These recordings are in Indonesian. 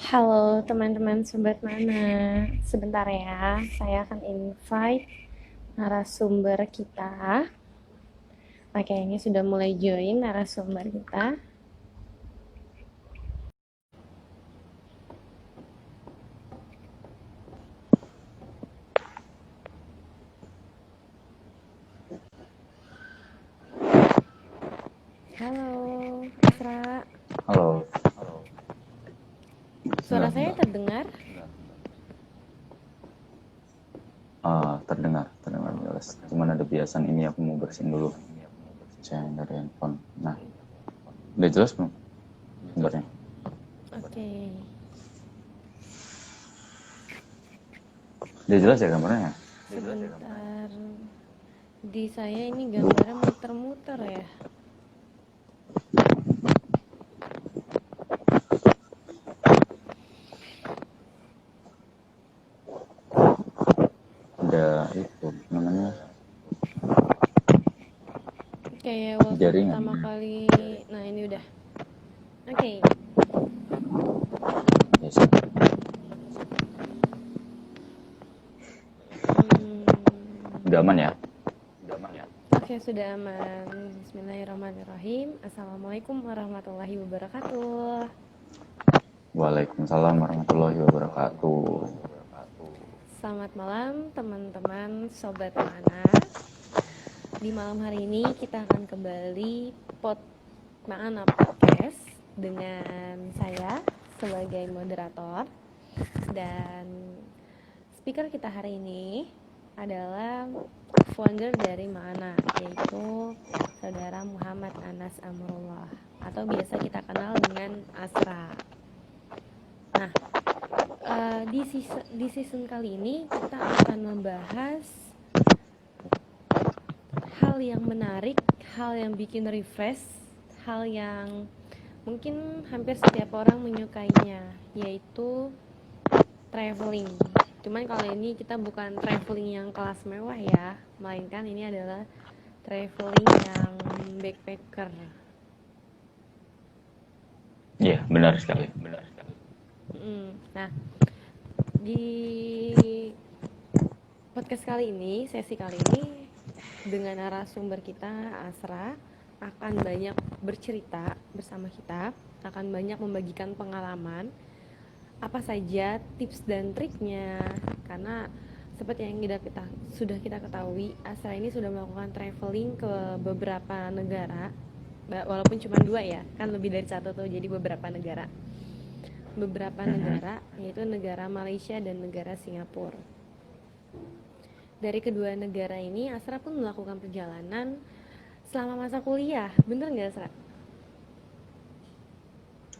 Halo teman-teman sobat mana. Sebentar ya, saya akan invite narasumber kita. Oke, ini sudah mulai join narasumber kita. Halo, Asra. Halo. Suara Enggak, saya enggak. terdengar? Terdengar jelas. Cuman ada biasan ini aku mau bersihin dulu. Saya dari handphone. Nah, udah jelas belum gambarnya? Oke. Udah jelas ya gambarnya? Sebentar. Di saya ini gambarnya muter-muter ya. Ada itu namanya Kayak waktu jaringan. pertama kali. Nah, ini udah. Oke. Yes. Udah aman ya? Oke, sudah aman. Bismillahirrahmanirrahim. Assalamualaikum warahmatullahi wabarakatuh. Waalaikumsalam warahmatullahi wabarakatuh. Selamat malam teman-teman Sobat Mana. Di malam hari ini kita akan kembali Mana Podcast dengan saya sebagai moderator. Dan speaker kita hari ini adalah founder dari Mana, yaitu Saudara Muhammad Anas Amrullah, atau biasa kita kenal dengan Asra. Nah, di season kali ini kita akan membahas hal yang menarik, hal yang bikin refresh, hal yang mungkin hampir setiap orang menyukainya, yaitu traveling. Cuman kali ini kita bukan traveling yang kelas mewah ya, melainkan ini adalah traveling yang backpacker. Iya, benar sekali. Nah, di podcast kali ini, sesi kali ini, dengan narasumber kita Asra akan banyak bercerita bersama kita, akan banyak membagikan pengalaman, apa saja tips dan triknya, karena seperti yang sudah kita ketahui, Asra ini sudah melakukan traveling ke beberapa negara, walaupun cuma 2 ya, kan lebih dari 1 tuh, jadi beberapa negara, yaitu negara Malaysia dan negara Singapura. Dari kedua negara ini Asra pun melakukan perjalanan selama masa kuliah, bener nggak Asra?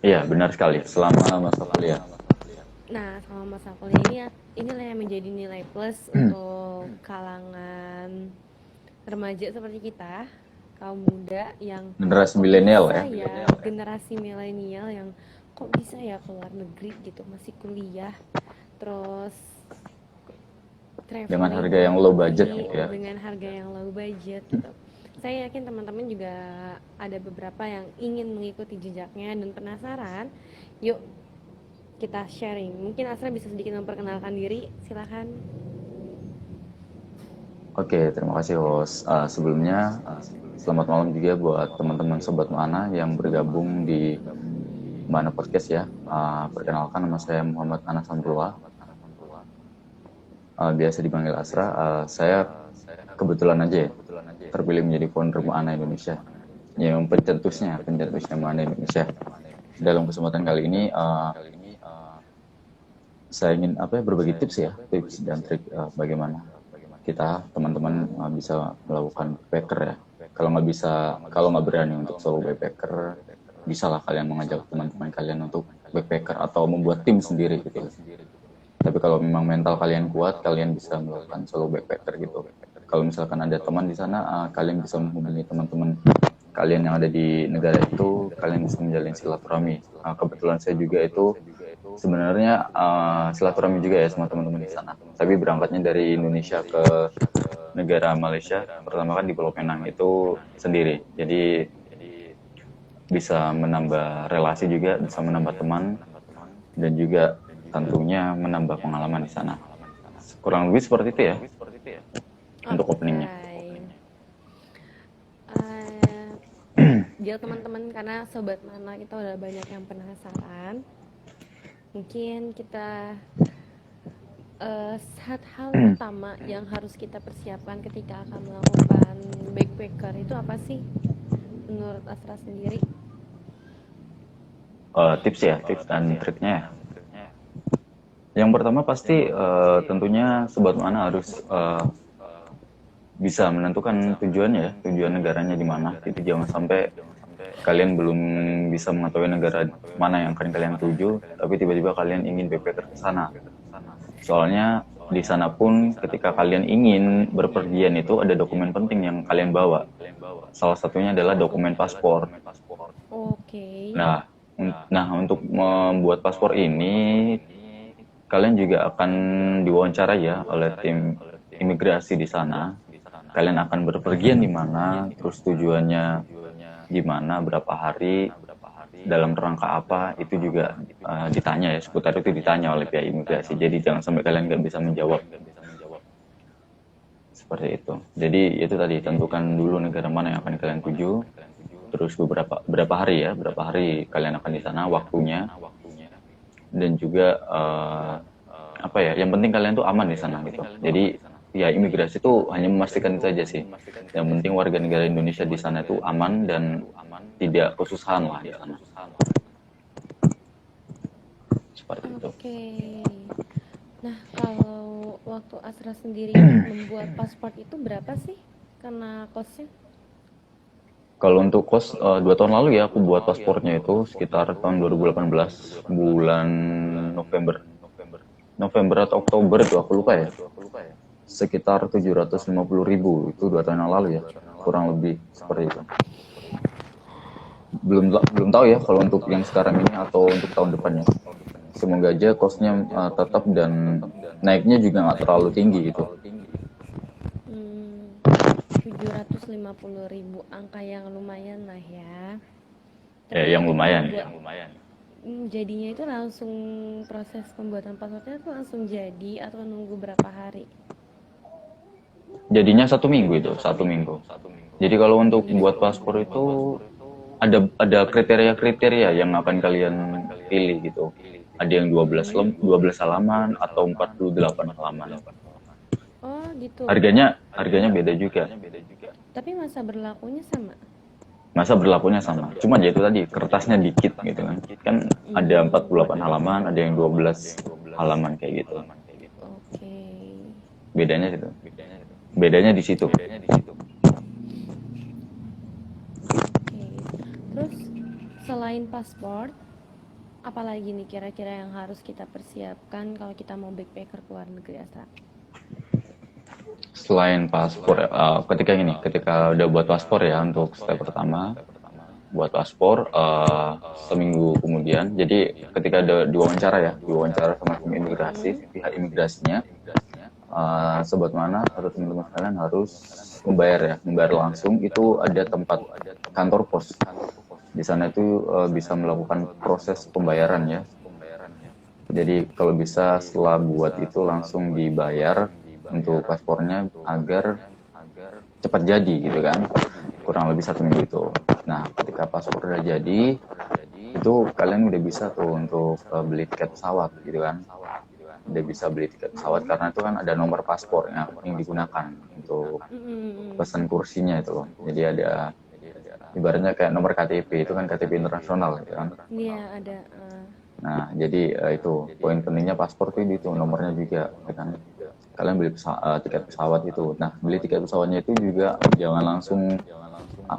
Iya, benar sekali. Selama masa kuliah. Nah, selama masa kuliah inilah yang menjadi nilai plus untuk kalangan remaja seperti kita, kaum muda yang Generasi kok milenial bisa ya. ya, generasi milenial yang kok bisa ya keluar negeri gitu, masih kuliah, terus traveling Dengan harga yang low budget negeri gitu ya. dengan harga yang low budget gitu. Saya yakin teman-teman juga ada beberapa yang ingin mengikuti jejaknya dan penasaran. Yuk kita sharing. Mungkin Asra bisa sedikit memperkenalkan diri, silakan. Oke, terima kasih host. Sebelumnya, selamat malam juga buat teman-teman Sobat Mana yang bergabung di Mana Podcast ya. Perkenalkan, nama saya Muhammad Anas Amrullah. Biasa dipanggil Asra. Saya kebetulan aja ya, terpilih menjadi founder Mana Indonesia. Yang pencetusnya Mana Indonesia. Dalam kesempatan kali ini, saya ingin berbagi tips dan trik bagaimana kita teman-teman bisa melakukan backpacker ya. Kalau nggak berani untuk solo backpacker, bisalah kalian mengajak teman-teman kalian untuk backpacker atau membuat tim sendiri gitu. Tapi kalau memang mental kalian kuat, kalian bisa melakukan solo backpacker gitu. Kalau misalkan ada teman di sana, kalian bisa menghubungi teman-teman kalian yang ada di negara itu, kalian bisa menjalin silaturahmi. Kebetulan saya juga itu sebenarnya silaturahmi juga ya sama teman-teman di sana. Tapi berangkatnya dari Indonesia ke negara Malaysia, pertama kan di Pulau Penang itu sendiri. Jadi bisa menambah relasi juga, bisa menambah teman. dan juga tentunya menambah pengalaman di sana. Kurang lebih seperti itu ya untuk openingnya. Jadi teman-teman, karena Sobat Mana kita udah banyak yang penasaran, mungkin kita hal pertama yang harus kita persiapkan ketika akan melakukan backpacker itu apa sih menurut Asra sendiri? Tips dan triknya ya. Yang pertama pasti tentunya Sobat Mana harus bisa menentukan tujuannya ya, tujuan negaranya di mana. Itu jangan sampai kalian belum bisa mengetahui negara mana yang akan kalian tuju, tapi tiba-tiba kalian ingin backpacker ke sana. Soalnya di sana pun ketika kalian ingin berpergian itu ada dokumen penting yang kalian bawa. Salah satunya adalah dokumen paspor. Oke. Nah, untuk membuat paspor ini kalian juga akan diwawancara ya oleh tim imigrasi di sana. Kalian akan berpergian di mana, terus tujuannya gimana, berapa hari, dalam rangka apa, itu juga ditanya ya, seputar itu ditanya oleh pihak imigrasi. Jadi jangan sampai kalian nggak bisa menjawab. Seperti itu. Jadi itu tadi, tentukan dulu negara mana yang akan kalian tuju, terus berapa hari kalian akan di sana, waktunya, dan juga apa ya, yang penting kalian tuh aman di sana gitu. Jadi ya imigrasi itu hanya memastikan itu saja sih. Yang penting warga negara Indonesia di sana itu aman dan tidak kesusahan lah di sana. Seperti itu. Oke. Nah, kalau waktu Asra sendiri membuat paspor itu berapa sih karena kosnya? Kalau untuk kos 2 tahun lalu ya aku buat paspornya itu sekitar tahun 2018 bulan November atau Oktober itu aku lupa ya. Sekitar 750.000 itu 2 tahun yang lalu ya, kurang lebih seperti itu. Belum tahu ya kalau untuk yang sekarang ini atau untuk tahun depannya. Semoga aja kosnya tetap dan naiknya juga nggak terlalu tinggi gitu. 750.000, angka yang lumayan lah ya. Yang lumayan. Jadinya itu langsung proses pembuatan paspornya itu langsung jadi atau nunggu berapa hari? Jadinya 1 minggu itu, 1 minggu. Jadi kalau untuk buat paspor itu ada kriteria-kriteria yang akan kalian pilih gitu. Ada yang 12 halaman atau 48 halaman. Oh gitu. Harganya beda juga. Tapi masa berlakunya sama? Masa berlakunya sama. Cuma ya itu tadi, kertasnya dikit gitu kan. Kan ada 48 halaman, ada yang 12 halaman kayak gitu. Oke. Bedanya gitu. Bedanya di situ. Oke. Terus selain paspor, apalagi nih kira-kira yang harus kita persiapkan kalau kita mau backpacker ke luar negeri, Asra? Selain paspor, ketika udah buat paspor ya untuk step pertama, buat paspor seminggu kemudian. Jadi ketika ada diwawancara sama tim imigrasi, pihak imigrasinya, Sobat Mana atau teman-teman sekalian harus membayar langsung. Itu ada tempat kantor pos. Di sana itu bisa melakukan proses pembayaran ya. Jadi kalau bisa setelah buat itu langsung dibayar untuk paspornya agar cepat jadi gitu kan, kurang lebih 1 minggu itu. Nah ketika paspor udah jadi itu kalian udah bisa tuh untuk beli tiket pesawat gitu kan, udah bisa beli tiket pesawat karena itu kan ada nomor paspor yang digunakan untuk pesan kursinya itu loh. Jadi ada ibaratnya kayak nomor KTP, itu kan KTP internasional gitu kan. Iya ada. Nah jadi itu poin pentingnya paspor tuh itu nomornya juga gitu kan. Kalian beli tiket pesawat itu. Nah, beli tiket pesawatnya itu juga jangan langsung,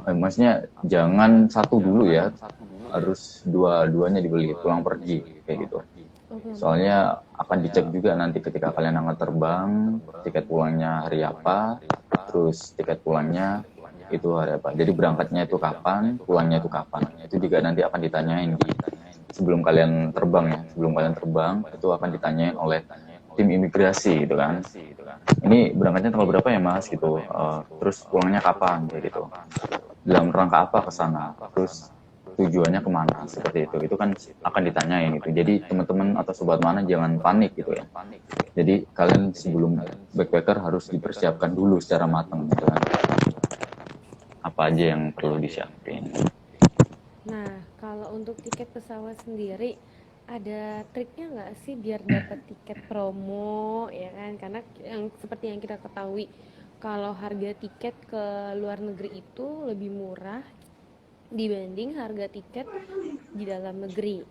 maksudnya jangan satu dulu ya, harus duanya dibeli, pulang pergi, kayak gitu. Soalnya akan dicek juga nanti ketika kalian angkat terbang, tiket pulangnya hari apa, terus tiket pulangnya itu hari apa. Jadi berangkatnya itu kapan, pulangnya itu kapan. Itu juga nanti akan ditanyain sebelum kalian terbang ya. Sebelum kalian terbang, itu akan ditanyain oleh tim imigrasi gitu kan. Ini berangkatnya tanggal berapa ya mas gitu, terus pulangnya kapan kayak gitu, dalam rangka apa ke sana, terus tujuannya kemana, seperti itu kan akan ditanyain gitu. Jadi teman-teman atau sobat mana jangan panik gitu ya. Jadi kalian sebelum backpacker harus dipersiapkan dulu secara matang gitu kan, apa aja yang perlu disiapin. Nah, kalau untuk tiket pesawat sendiri, ada triknya nggak sih biar dapat tiket promo, ya kan? Karena yang seperti yang kita ketahui, kalau harga tiket ke luar negeri itu lebih murah dibanding harga tiket di dalam negeri.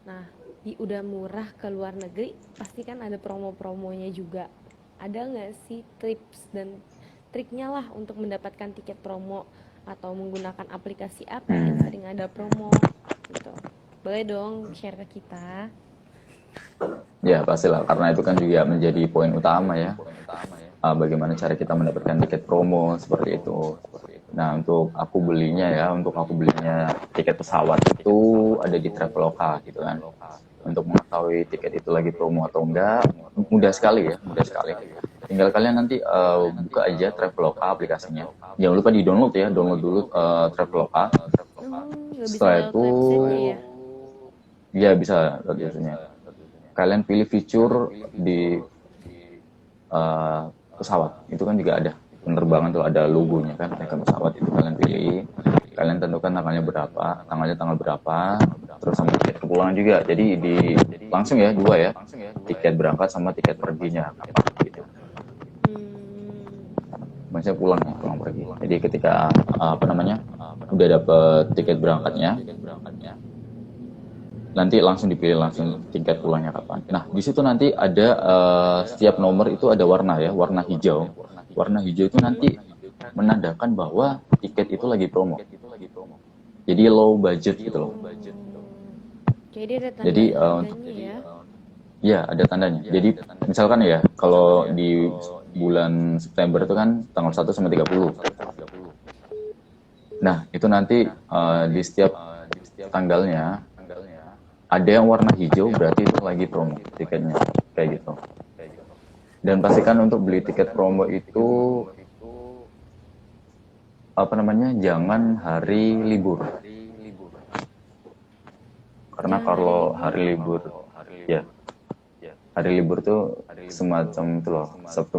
Nah, udah murah ke luar negeri, pasti kan ada promo-promonya juga. Ada nggak sih tips dan triknya lah untuk mendapatkan tiket promo atau menggunakan aplikasi apa yang sering ada promo gitu? Boleh dong share ke kita. Ya pastilah, karena itu kan juga menjadi poin utama ya. Bagaimana cara kita mendapatkan tiket promo seperti itu. Nah, untuk aku belinya tiket pesawat itu ada di Traveloka gitu kan. Untuk mengetahui tiket itu lagi promo atau enggak, mudah sekali ya, mudah sekali. Tinggal kalian nanti buka aja Traveloka aplikasinya. Jangan lupa di-download ya, download dulu Traveloka. Nggak bisa Setelah lewat itu, websitenya ya? ya bisa biasanya. Kalian pilih fitur di pesawat, itu kan juga ada penerbangan tuh, ada logonya kan, icon pesawat itu kalian pilih, kalian tentukan tanggal berapa, terus sama tiket kepulangan juga. Jadi langsung ya dua ya, tiket berangkat sama tiket perginya kapan gitu. Maksudnya pulang pergi. Jadi ketika udah dapet tiket berangkatnya, nanti langsung dipilih langsung tiket pulangnya kapan. Nah, di situ nanti ada setiap nomor itu ada warna ya, warna hijau. Warna hijau itu nanti menandakan bahwa tiket itu lagi promo. Jadi low budget gitu loh. Jadi ada Jadi tanda-tandanya ya? ya ada tandanya. Jadi misalkan ya, kalau di bulan September itu kan tanggal 1 sampai 30. Nah, itu nanti di setiap tanggalnya ada yang warna hijau, berarti itu lagi promo tiketnya, kayak gitu. Dan pastikan untuk beli tiket promo itu jangan hari libur. Karena kalau hari libur, ya hari libur tuh semacam itu loh, Sabtu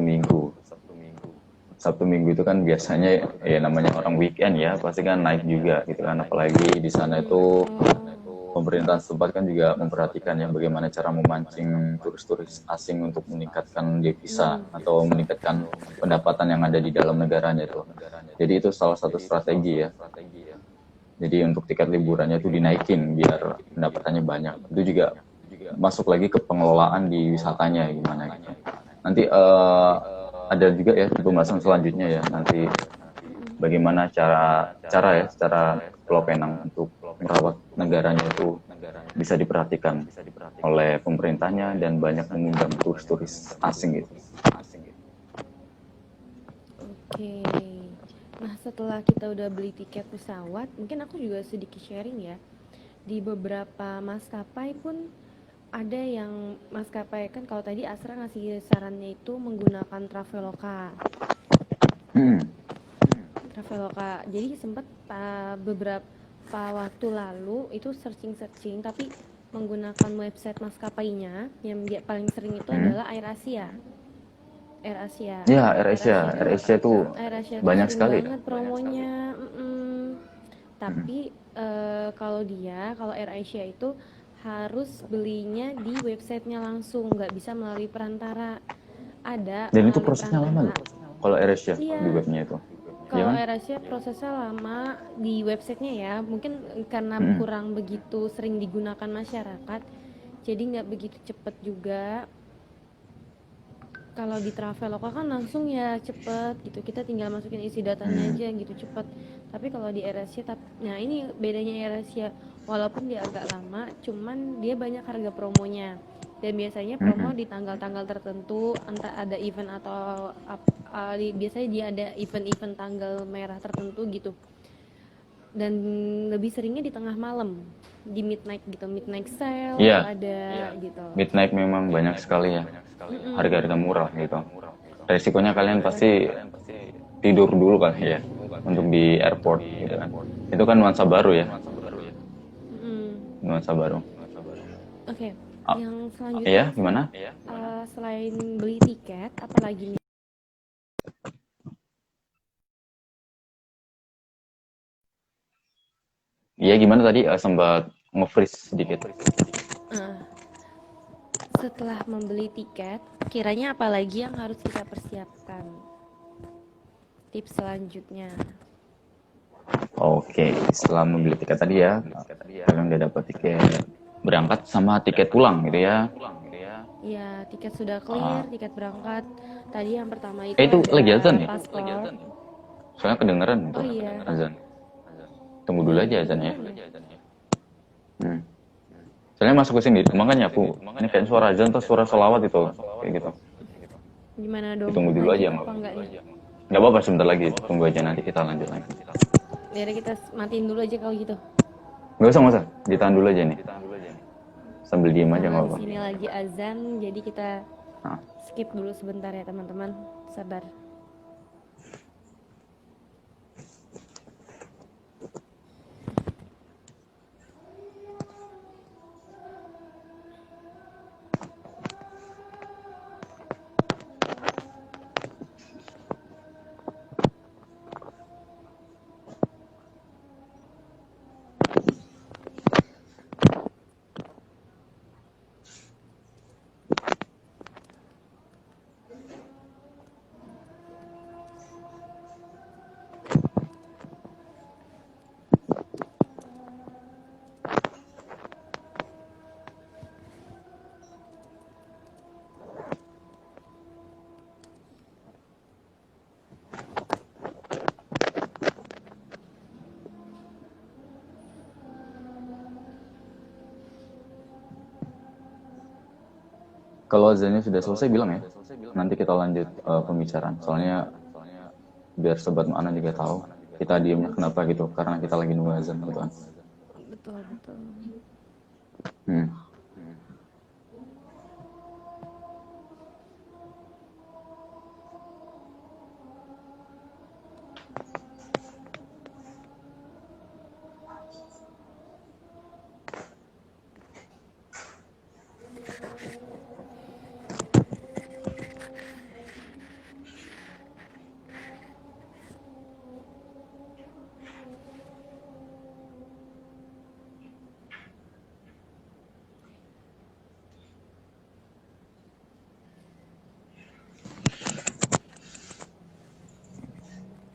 Minggu itu kan biasanya ya namanya orang weekend ya, pasti kan naik juga gitu kan. Apalagi di sana itu pemerintah setempat kan juga memperhatikan ya bagaimana cara memancing turis-turis asing untuk meningkatkan devisa atau meningkatkan pendapatan yang ada di dalam negaranya itu. Jadi itu salah satu strategi ya. Jadi untuk tiket liburannya itu dinaikin biar pendapatannya banyak. Itu juga masuk lagi ke pengelolaan di wisatanya gimana gitu. Nanti ada juga ya pembahasan selanjutnya ya, nanti bagaimana cara Pulau Penang untuk merawat negaranya itu bisa diperhatikan oleh pemerintahnya dan banyak mengundang turis-turis asing gitu. Oke. Nah, setelah kita udah beli tiket pesawat, mungkin aku juga sedikit sharing ya. Di beberapa maskapai pun ada yang maskapai, kan kalau tadi Asra ngasih sarannya itu menggunakan Traveloka. Traveloka. Jadi sempat beberapa waktu lalu itu searching tapi menggunakan website maskapainya yang dia paling sering itu adalah AirAsia. Ya, AirAsia itu banyak sekali banget promonya. Tapi kalau AirAsia itu harus belinya di websitenya langsung, nggak bisa melalui perantara. Dan itu prosesnya lama loh kalau AirAsia di webnya itu. Kalau AirAsia prosesnya lama di websitenya ya, mungkin karena kurang begitu sering digunakan masyarakat, jadi nggak begitu cepet juga. Kalau di Traveloka kan langsung ya cepet gitu, kita tinggal masukin isi datanya aja gitu, cepet. Tapi kalau di AirAsia, nah ini bedanya AirAsia, walaupun dia agak lama, cuman dia banyak harga promonya. Dan biasanya promo di tanggal-tanggal tertentu, entah ada event atau biasanya dia ada event-event tanggal merah tertentu gitu. Dan lebih seringnya di tengah malam, di midnight gitu, midnight sale ada gitu. Midnight memang banyak sekali ya, harga-harga murah gitu. Resikonya kalian pasti tidur dulu kan ya untuk di airport gitu kan. Itu kan nuansa baru ya. nuansa baru. Oke, Ah, yang iya, selanjutnya gimana? selain beli tiket, apalagi nih? Iya, gimana tadi sempat nge-freeze sedikit. Eh, Setelah membeli tiket, kiranya apalagi yang harus kita persiapkan? Tips selanjutnya. Oke, setelah membeli tiket tadi ya, kalian udah dapat tiket berangkat sama tiket pulang gitu ya. Ya, tiket sudah Ah, clear, tiket berangkat. Tadi yang pertama itu itu lagi azan ada ya? paspor. Soalnya kedengeran Oh tuh iya, azan. Tunggu dulu iya aja azan ya. kedengeran ya. Hmm. Soalnya masuk ke sini, makanya aku ini kayak suara azan atau suara sholawat itu kayak gitu. Gimana dong? Ditunggu dulu Lanjut aja, apa enggak nih? nggak apa-apa sebentar lagi. Tunggu aja nanti kita lanjut lagi. Biar kita matiin dulu aja kalau gitu. Nggak usah, ditahan dulu aja nih. Sambil diem aja Karena nggak di apa-apa. sini lagi azan, jadi kita Nah, skip dulu sebentar ya teman-teman. Sabar. kalau azannya sudah selesai bilang ya. Nanti kita lanjut pembicaraan. Soalnya biar sobat mana juga tahu kita diemnya kenapa gitu. Karena kita lagi nunggu azan gitu kan. Betul, betul. Hmm.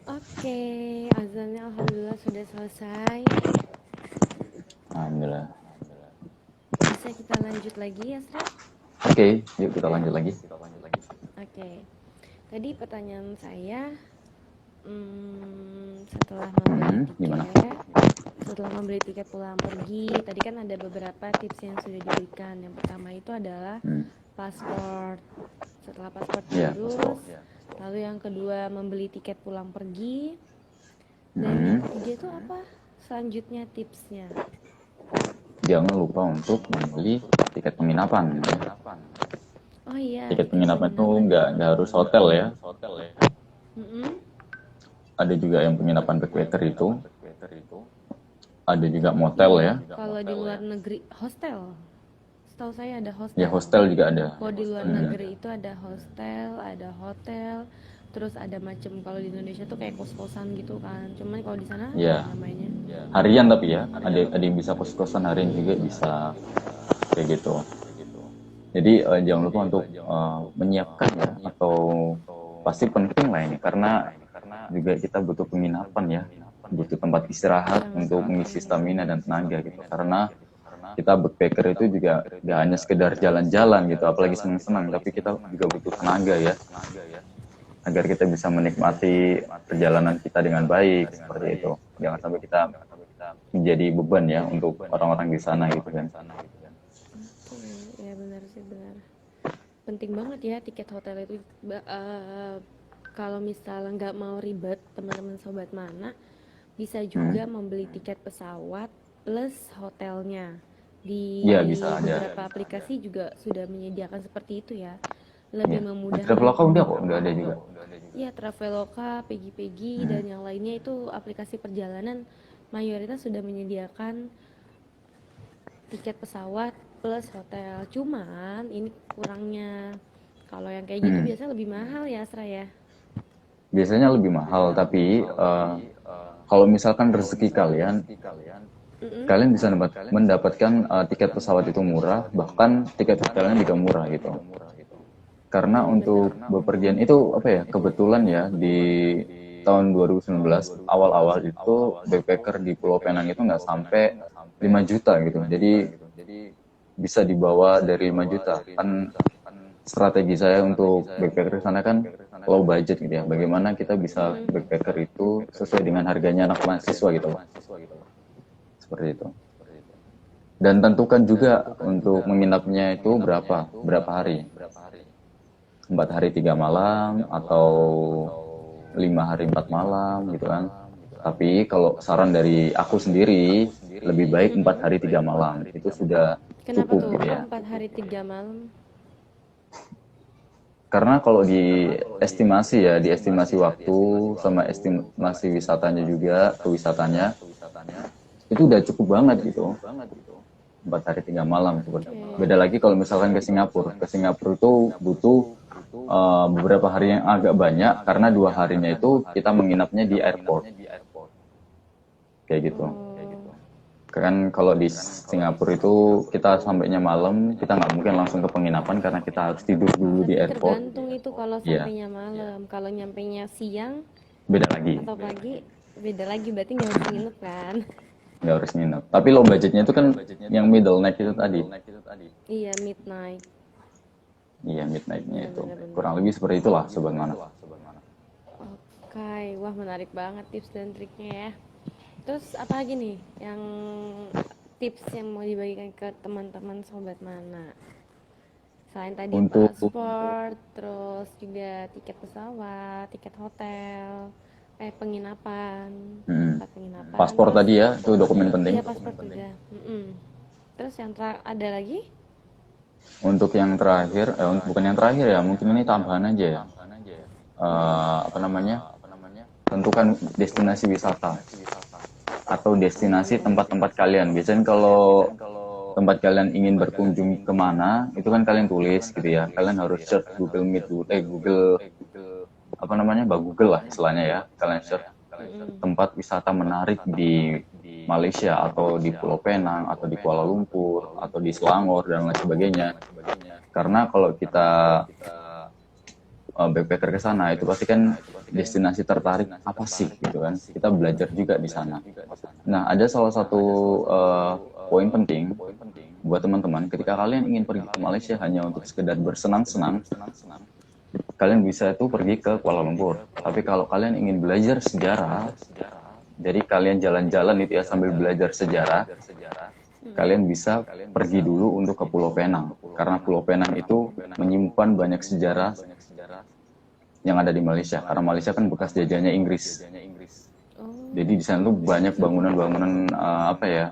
Oke, azannya alhamdulillah sudah selesai. Alhamdulillah. Bisa kita lanjut lagi ya, Sra? Oke, yuk kita lanjut lagi. Oke. Tadi pertanyaan saya, setelah membeli Gimana? tiket, setelah membeli tiket pulang pergi, tadi kan ada beberapa tips yang sudah diberikan. Yang pertama itu adalah paspor. Setelah paspor Iya, diurus, lalu yang kedua membeli tiket pulang pergi, dan yang ketiga itu apa? Selanjutnya tipsnya. Jangan lupa untuk membeli tiket penginapan. Oh iya, Tiket penginapan itu nggak harus hotel ya. Ada juga yang penginapan backpacker itu. Ada juga motel ya. Kalau di luar negeri hostel. Setahu saya ada hostel. Ya hostel juga ada. Kalau di luar negeri itu ada hostel, ada hotel, terus ada macam kalau di Indonesia tuh kayak kos-kosan gitu kan. Cuman kalau di sana Ya. namanya Harian tapi ya. Ada yang bisa kos-kosan harian juga bisa kayak gitu. Jadi jangan lupa untuk menyiapkan ya, atau pasti penting lah ini karena juga kita butuh penginapan ya, butuh tempat istirahat untuk mengisi stamina dan tenaga gitu. Karena kita backpacker itu juga gak hanya sekedar jalan-jalan gitu, apalagi senang-senang, tapi kita juga butuh tenaga ya, agar kita bisa menikmati perjalanan kita dengan baik seperti itu. Jangan sampai kita menjadi beban ya untuk orang-orang di sana gitu kan. ya benar sih, benar. Penting banget ya tiket hotel itu. Kalau misalnya nggak mau ribet, teman-teman sobat mana bisa juga membeli tiket pesawat plus hotelnya. Di Ya, bisa beberapa ada. aplikasi juga sudah menyediakan seperti itu ya. Lebih memudahkan. Traveloka udah kok, udah ada juga. Iya, Traveloka, Pegi-Pegi dan yang lainnya itu aplikasi perjalanan mayoritas sudah menyediakan tiket pesawat plus hotel. Cuman ini kurangnya. Kalau yang kayak gitu Hmm. biasanya lebih mahal ya, Asra ya. Biasanya lebih mahal, tapi kalau misalkan rezeki kalian, Mm-mm. kalian bisa mendapatkan tiket pesawat itu murah, bahkan tiket hotelnya juga murah gitu. Karena Bener. untuk bepergian itu apa ya, kebetulan ya di tahun 2019 awal-awal itu backpacker di Pulau Penang itu nggak sampai 5 juta gitu. Jadi bisa dibawa dari 5 juta. Kan strategi saya untuk backpacker di sana kan low budget gitu ya. Bagaimana kita bisa backpacker itu sesuai dengan harganya anak mahasiswa gitu loh. Seperti itu. Dan tentukan juga untuk menginapnya itu berapa hari. 4 hari 3 malam atau 5 hari 4 malam gitu kan. Tapi kalau saran dari aku sendiri, lebih baik 4 hari 3 malam. Itu sudah Kenapa cukup tuh gitu kok ya. 4 hari 3 malam? Karena kalau di estimasi ya, di estimasi waktu sama estimasi wisatanya juga, kewisatanya, itu udah cukup banget gitu. 4 hari 3 malam seperti. Beda lagi kalau misalkan ke Singapura. Ke Singapura itu butuh beberapa hari yang agak banyak karena 2 harinya itu kita menginapnya di airport kayak gitu. Oh, Kan kalau di Singapura itu kita sampainya malam, kita nggak mungkin langsung ke penginapan karena kita harus tidur dulu di tapi airport. tergantung itu kalau Iya, sampainya malam. Kalau nyampainya siang beda lagi. atau pagi beda lagi, berarti nggak harus nginep kan. Nggak harus nginep. Tapi low budgetnya itu kan yang middle night itu tadi. Iya, midnight. Iya, midnight-nya Bener itu. bener bener. Kurang lebih seperti itulah sebagaimana. Oke, wah menarik banget tips dan triknya ya. Terus apa lagi nih yang tips yang mau dibagikan ke teman-teman sobat mana? Selain tadi Untuk paspor, terus juga tiket pesawat, tiket hotel, penginapan, hmm, tempat penginapan, paspor terus tadi ya, itu dokumen penting. iya paspor juga. Mm-mm. Terus yang ada lagi? Untuk yang terakhir, bukan yang terakhir ya, mungkin ini tambahan aja ya. Apa namanya? Tentukan destinasi wisata atau destinasi tempat-tempat kalian. Biasanya kalau tempat kalian ingin berkunjung kemana, itu kan kalian tulis gitu ya. Kalian harus search Google Meet dulu, Google apa namanya, Google lah istilahnya ya. Kalian search Mm-mm. tempat wisata menarik di Malaysia atau di Pulau Penang atau di Kuala Lumpur atau di Selangor dan lain sebagainya. Karena kalau kita backpacker ke sana itu pasti kan destinasi tertarik apa sih gitu kan, kita belajar juga di sana. Nah, ada salah satu poin penting buat teman-teman ketika kalian ingin pergi ke Malaysia hanya untuk sekedar bersenang-senang, kalian bisa tuh pergi ke Kuala Lumpur. Tapi kalau kalian ingin belajar sejarah, jadi kalian jalan-jalan itu ya sambil belajar sejarah, kalian bisa pergi dulu untuk ke Pulau Penang. Karena Pulau Penang itu menyimpan banyak sejarah yang ada di Malaysia. Karena Malaysia kan bekas jajahnya Inggris. Jadi di sana tuh Oh, banyak bangunan-bangunan apa ya,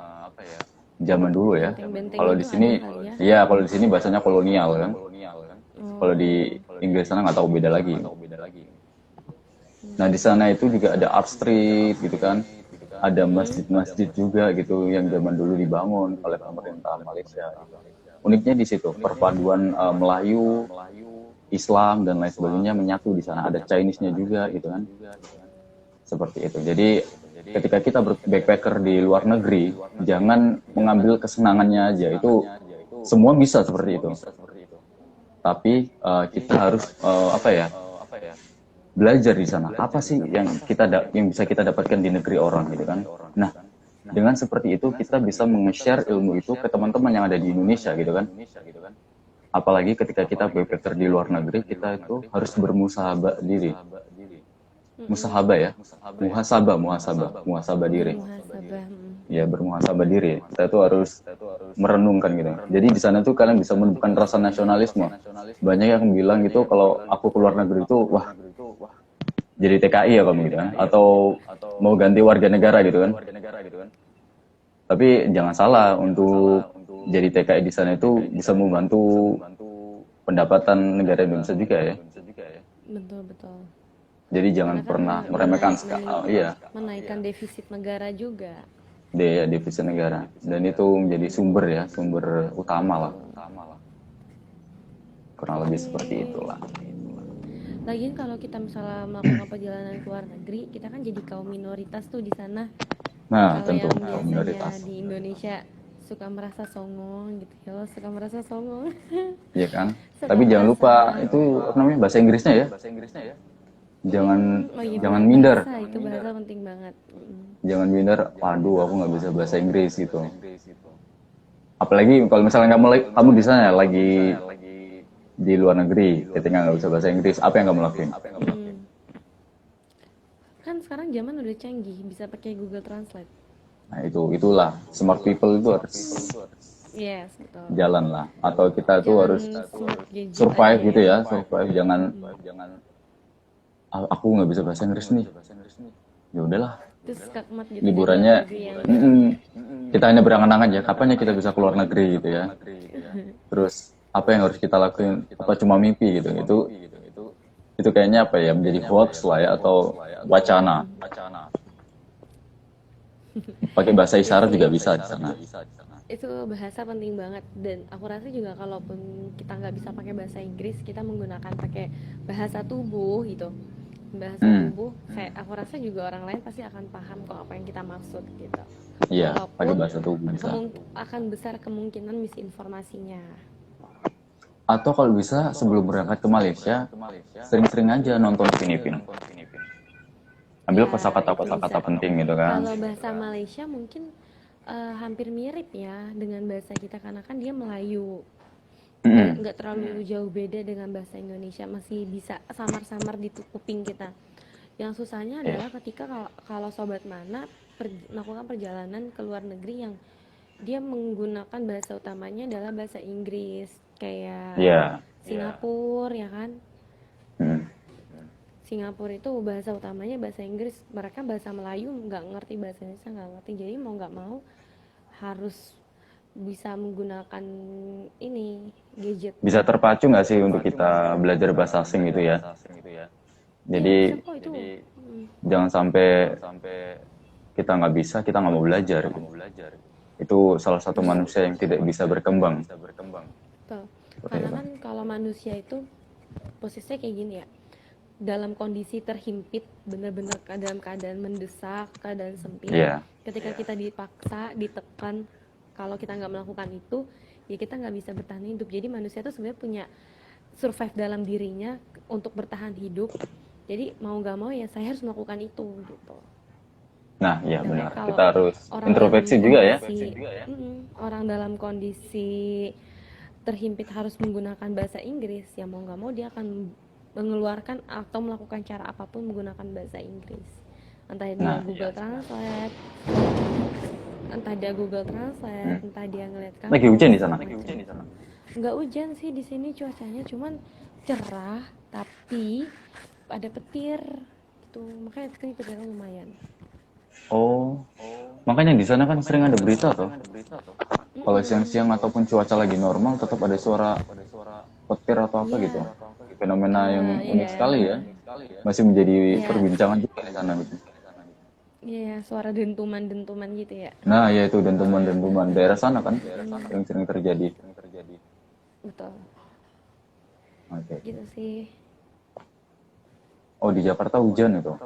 zaman dulu ya. benteng-benteng Kalau itu di ada sini, kali ya. ya kalau di sini bahasanya kolonial kan. Kalau Oh. di Inggris sana nggak tahu beda lagi. Nah di sana itu juga ada art street gitu kan. Ada masjid-masjid juga gitu yang zaman dulu dibangun oleh pemerintah Malaysia. Uniknya di situ perpaduan Melayu, Islam dan lain sebagainya menyatu di sana. Ada Chinese-nya juga gitu kan. Seperti itu. Jadi ketika kita backpacker di luar negeri, jangan mengambil kesenangannya aja. Itu semua bisa seperti itu. Tapi kita harus apa ya? Belajar di sana. Apa sih yang yang bisa kita dapatkan di negeri orang gitu kan? Nah, dengan seperti itu kita bisa meng-share ilmu itu ke teman-teman yang ada di Indonesia gitu kan. Apalagi ketika kita backpacker di luar negeri, kita itu harus bermusahabah diri. Musahabah ya, muhasabah diri. Bermuhasabah. Ya, bermuhasabah diri. Kita tuh harus merenungkan gitu. Jadi di sana tuh kalian bisa menemukan rasa nasionalisme. Banyak yang bilang gitu kalau aku keluar negeri itu wah jadi TKI ya kamu gitu kan, atau mau ganti warga negara gitu kan. Tapi jangan salah, untuk jadi TKI di sana itu bisa membantu pendapatan negara Indonesia juga ya. Betul betul. Jadi jangan Karena kan pernah meremehkan iya. menaikkan defisit negara juga. devisa negara, dan itu menjadi sumber utama lah, kurang lebih seperti itulah. Lagian kalau kita misalnya melakukan perjalanan ke luar negeri, kita kan jadi kaum minoritas tuh di sana. Nah, Kalau tentu yang kaum biasanya minoritas, di Indonesia suka merasa songong gitu ya, lo suka merasa songong, ya kan. suka Tapi jangan merasa, lupa itu apa namanya, bahasa Inggrisnya ya. Jangan oh iya jangan benar, minder, bahasa itu bahasa penting banget. jangan minder. Waduh, aku nggak bisa bahasa Inggris gitu. Apalagi kalau misalnya kamu di sana lagi di luar negeri, ketika nggak bisa bahasa Inggris, apa yang kamu lakuin? Kan sekarang zaman udah canggih, bisa pakai Google Translate. Nah, itulah smart people itu harus Yes, betul. jalan lah. Atau kita tuh Jangan harus smart gadget survive aja gitu ya. ya, survive. Jangan aku nggak bisa bahasa Inggris nih. Ya udahlah, Terus kakmat gitu liburannya di luar negeri yang kita hanya berangan-angan ya, kapan ya kita bisa keluar negeri gitu ya. Terus apa yang harus kita lakuin? Apa cuma mimpi gitu? Itu kayaknya apa ya, menjadi hoax lah ya, atau wacana. Pakai bahasa ya isyarat juga sih. bisa di sana. Itu bahasa penting banget, dan aku rasa juga kalaupun kita nggak bisa pakai bahasa Inggris, kita menggunakan pakai bahasa tubuh gitu, bahasa tubuh, kayak aku rasa juga orang lain pasti akan paham kok apa yang kita maksud gitu. Iya, pakai Walaupun bahasa tubuh bisa. akan besar kemungkinan misinformasinya. Atau kalau bisa sebelum berangkat ke Malaysia, sering-sering aja nonton Filipin. Ambil Ya, kosakata-kosakata itu penting gitu kan. kalau bahasa Malaysia mungkin hampir mirip ya dengan bahasa kita, karena kan dia Melayu, nggak terlalu jauh beda dengan bahasa Indonesia, masih bisa samar-samar di kuping kita. Yang susahnya adalah ketika kalau sobat mana melakukan perjalanan ke luar negeri yang dia menggunakan bahasa utamanya adalah bahasa Inggris, kayak Singapura ya kan. Singapura itu bahasa utamanya bahasa Inggris, mereka bahasa Melayu nggak ngerti, bahasa Indonesia nggak ngerti, jadi mau nggak mau harus bisa menggunakan ini gadget. Bisa terpacu nggak sih untuk kita belajar bahasa asing gitu ya? Jadi jangan sampai kita nggak bisa, kita nggak mau belajar. Itu salah satu manusia yang tidak bisa berkembang. Betul. Karena kan kalau manusia itu posisinya kayak gini ya, dalam kondisi terhimpit, benar-benar dalam keadaan mendesak, keadaan sempit. Ketika kita dipaksa, ditekan, kalau kita nggak melakukan itu, ya kita nggak bisa bertahan hidup. Jadi manusia itu sebenarnya punya survive dalam dirinya untuk bertahan hidup. Jadi mau nggak mau ya saya harus melakukan itu gitu. Nah, iya benar. Kita harus introspeksi juga ya. Orang dalam kondisi terhimpit harus menggunakan bahasa Inggris, ya mau nggak mau dia akan mengeluarkan atau melakukan cara apapun menggunakan bahasa Inggris. Entah dia Google Translate, entah dia ngeliat kamu. Lagi hujan di sana? Nggak hujan sih di sini, cuacanya cuman cerah tapi ada petir gitu, makanya petirnya lumayan. Oh, makanya di sana kan sering ada berita tuh. Kalau siang-siang ataupun cuaca lagi normal, tetap ada suara petir atau apa gitu. Fenomena yang unik sekali ya. Masih menjadi perbincangan juga di sana gitu. Iya, suara dentuman gitu ya. Nah, ya itu dentuman daerah sana kan yang sering terjadi. Betul. Oke. Gitu sih. Oh, di Jakarta hujan itu.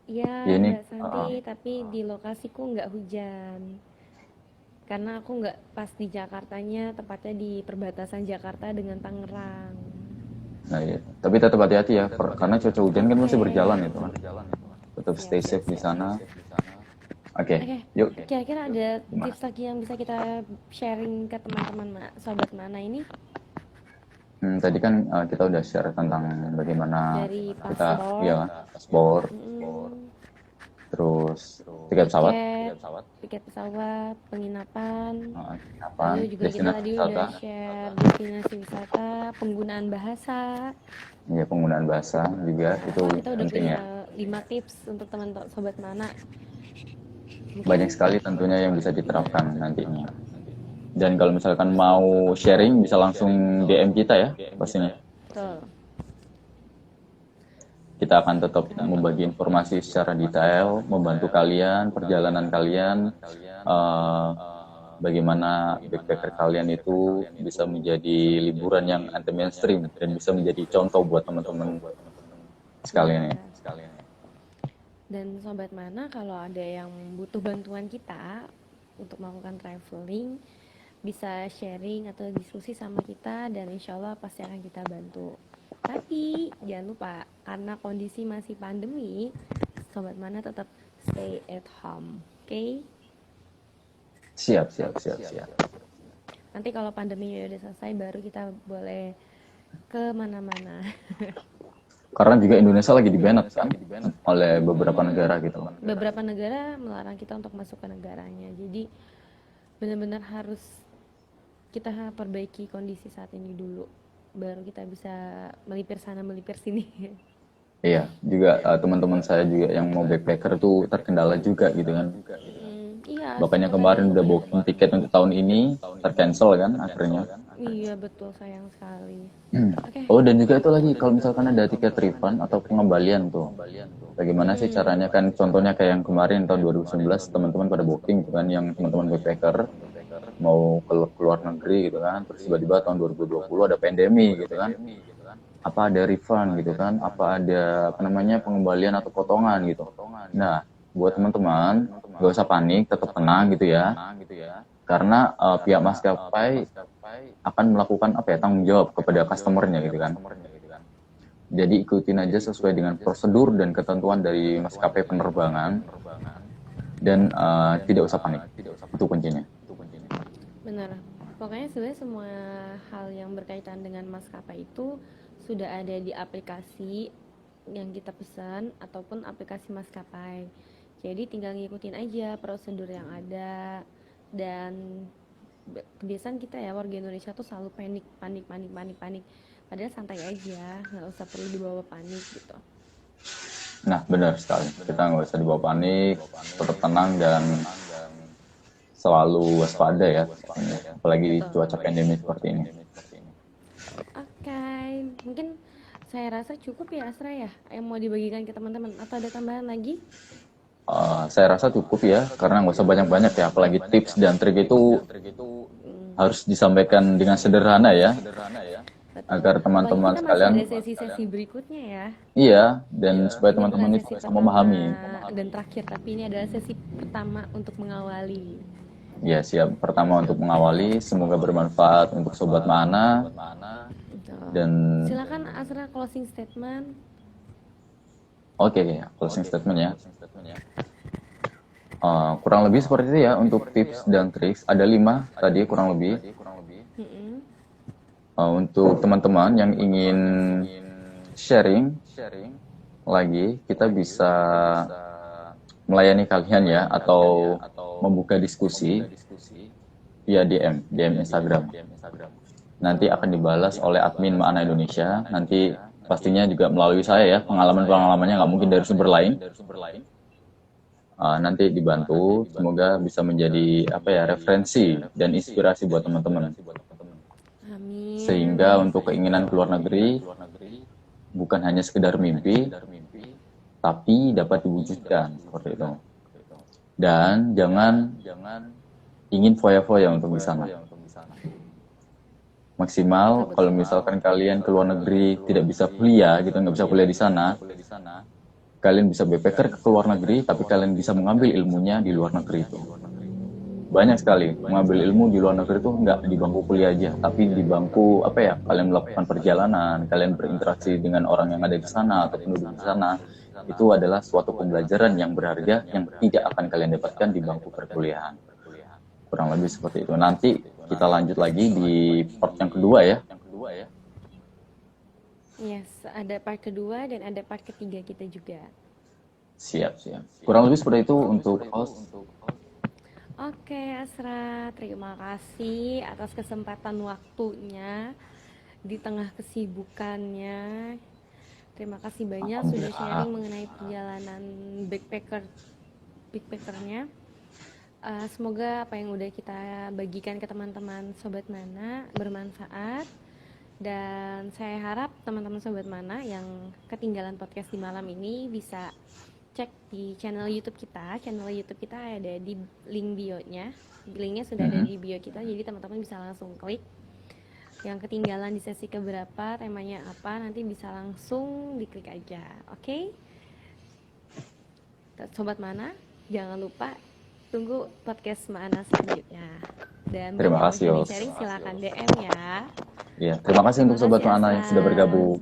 Iya, nggak santai, tapi di lokasiku nggak hujan. Karena aku nggak pas di Jakartanya, tepatnya di perbatasan Jakarta dengan Tangerang. Nah, iya. Tapi tetap hati-hati ya, karena cuaca hujan kan masih berjalan itu kan. Tetap stay safe di sana. Oke. Yuk. Kira-kira ada tips lagi yang bisa kita sharing ke teman-teman sobat mana ini? Tadi kan kita udah share tentang bagaimana dari kita paspor, terus tiket pesawat, penginapan, lalu juga kita tadi udah share destinasi wisata, penggunaan bahasa. Iya, penggunaan bahasa juga itu kita udah penting punya ya. 5 tips untuk teman-teman sobat mana. Banyak sekali tentunya yang bisa diterapkan nantinya. Dan kalau misalkan mau sharing bisa langsung DM kita ya pastinya. Betul. Kita akan tetap membagi informasi secara detail, membantu kalian, perjalanan kalian, eh, bagaimana backpacker kalian itu bisa menjadi liburan yang anti mainstream dan bisa menjadi contoh buat teman-teman sekalian ya. Iya. Dan sobat mana kalau ada yang butuh bantuan kita untuk melakukan traveling, bisa sharing atau diskusi sama kita dan insya Allah pasti akan kita bantu. Tapi jangan lupa karena kondisi masih pandemi, sobat mana tetap stay at home, oke? Okay? Siap, siap, siap, siap. Nanti kalau pandeminya udah selesai baru kita boleh ke mana-mana. Karena juga Indonesia lagi di-banned kan oleh beberapa negara gitu. Beberapa negara melarang kita untuk masuk ke negaranya. Jadi benar-benar harus kita perbaiki kondisi saat ini dulu. Baru kita bisa melipir sana melipir sini. Iya, juga teman-teman saya juga yang mau backpacker tuh terkendala juga gitu kan. Iya, Makanya sama kemarin tadi. udah booking tiket untuk tahun ini, tercancel kan akhirnya. Iya betul, sayang sekali. Oke. Oh, dan juga itu lagi, kalau misalkan ada tiket refund atau pengembalian tuh, bagaimana sih caranya kan? Contohnya kayak yang kemarin tahun 2019, teman-teman pada booking gitu kan, yang teman-teman backpacker mau ke luar negeri gitu kan, terus tiba-tiba tahun 2020 ada pandemi gitu kan. Apa ada refund gitu kan? Apa ada apa namanya pengembalian atau potongan gitu? Nah, buat teman-teman, gak usah panik, tetap tenang gitu ya. Karena pihak maskapai akan melakukan apa ya tanggung jawab kepada customernya gitu kan. Jadi ikutin aja sesuai dengan prosedur dan ketentuan dari maskapai penerbangan dan tidak usah panik. Itu kuncinya. Benar. Pokoknya sebenarnya semua hal yang berkaitan dengan maskapai itu sudah ada di aplikasi yang kita pesan ataupun aplikasi maskapai. Jadi tinggal ngikutin aja prosedur yang ada dan kebiasaan kita ya warga Indonesia tuh selalu panik. Padahal santai aja, nggak usah perlu dibawa panik gitu. Nah, benar sekali. Kita nggak usah dibawa panik, tetap tenang dan selalu waspada ya. Apalagi di cuaca pandemi seperti ini. Oke, mungkin saya rasa cukup ya Asra ya yang mau dibagikan ke teman-teman atau ada tambahan lagi? Saya rasa cukup ya, karena nggak usah banyak-banyak ya. Apalagi tips dan trik itu harus disampaikan dengan sederhana ya, Betul. agar Apalagi teman-teman kita masih sekalian ada sesi-sesi berikutnya ya. iya, dan supaya Ini bukan teman-teman itu sesi bisa pertama memahami. dan terakhir, tapi ini adalah sesi pertama untuk mengawali. Ya, siap. Pertama untuk mengawali, semoga bermanfaat untuk Sobat Mana. Betul. Dan Silakan Asra closing statement. oke, closing statement ya. Kurang lebih seperti itu ya untuk tips dan trik. Ada 5 tadi kurang lebih. Mm-mm. Untuk teman-teman yang ingin sharing lagi, kita bisa melayani kalian ya, atau membuka diskusi via DM Instagram. Nanti akan dibalas oleh admin Mana Indonesia. Nanti pastinya juga melalui saya ya, pengalaman-pengalamannya nggak mungkin dari sumber lain. Nanti dibantu, semoga bisa menjadi apa ya referensi dan inspirasi buat teman-teman. Amin. Sehingga untuk keinginan keluar negeri bukan hanya sekedar mimpi, tapi dapat diwujudkan seperti itu. Dan jangan ingin foya-foya untuk di sana. Maksimal kalau misalkan kalian keluar negeri tidak bisa kuliah gitu, nggak bisa kuliah di sana, kalian bisa backpacker ke luar negeri, tapi kalian bisa mengambil ilmunya di luar negeri itu. Banyak sekali mengambil ilmu di luar negeri itu nggak di bangku kuliah aja, tapi di bangku apa ya, kalian melakukan perjalanan, kalian berinteraksi dengan orang yang ada di sana atau penduduk di sana. Itu adalah suatu pembelajaran yang berharga yang tidak akan kalian dapatkan di bangku perkuliahan. Kurang lebih seperti itu. Nanti kita lanjut lagi di part yang kedua ya. Yes, ada part kedua dan ada part ketiga kita juga. Siap. Kurang lebih seperti itu untuk host. Oke, Asra, terima kasih atas kesempatan waktunya di tengah kesibukannya. Terima kasih banyak sudah sharing mengenai perjalanan backpackernya. Semoga apa yang udah kita bagikan ke teman-teman Sobat Mana bermanfaat. Dan saya harap teman-teman Sobat Mana yang ketinggalan podcast di malam ini bisa cek di channel YouTube kita. Channel YouTube kita ada di link bio-nya. Linknya sudah ada di bio kita, jadi teman-teman bisa langsung klik. Yang ketinggalan di sesi keberapa, temanya apa, nanti bisa langsung diklik aja. Oke? Sobat Mana, jangan lupa tunggu podcast Mana selanjutnya. Dan Terima kasih, Yos. sharing silakan DM ya. Ya, terima kasih untuk Sobat Mana yang sudah bergabung.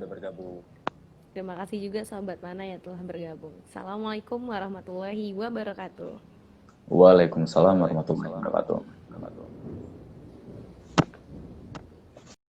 Terima kasih juga Sobat Mana yang telah bergabung. Assalamualaikum warahmatullahi wabarakatuh. Waalaikumsalam warahmatullahi wabarakatuh.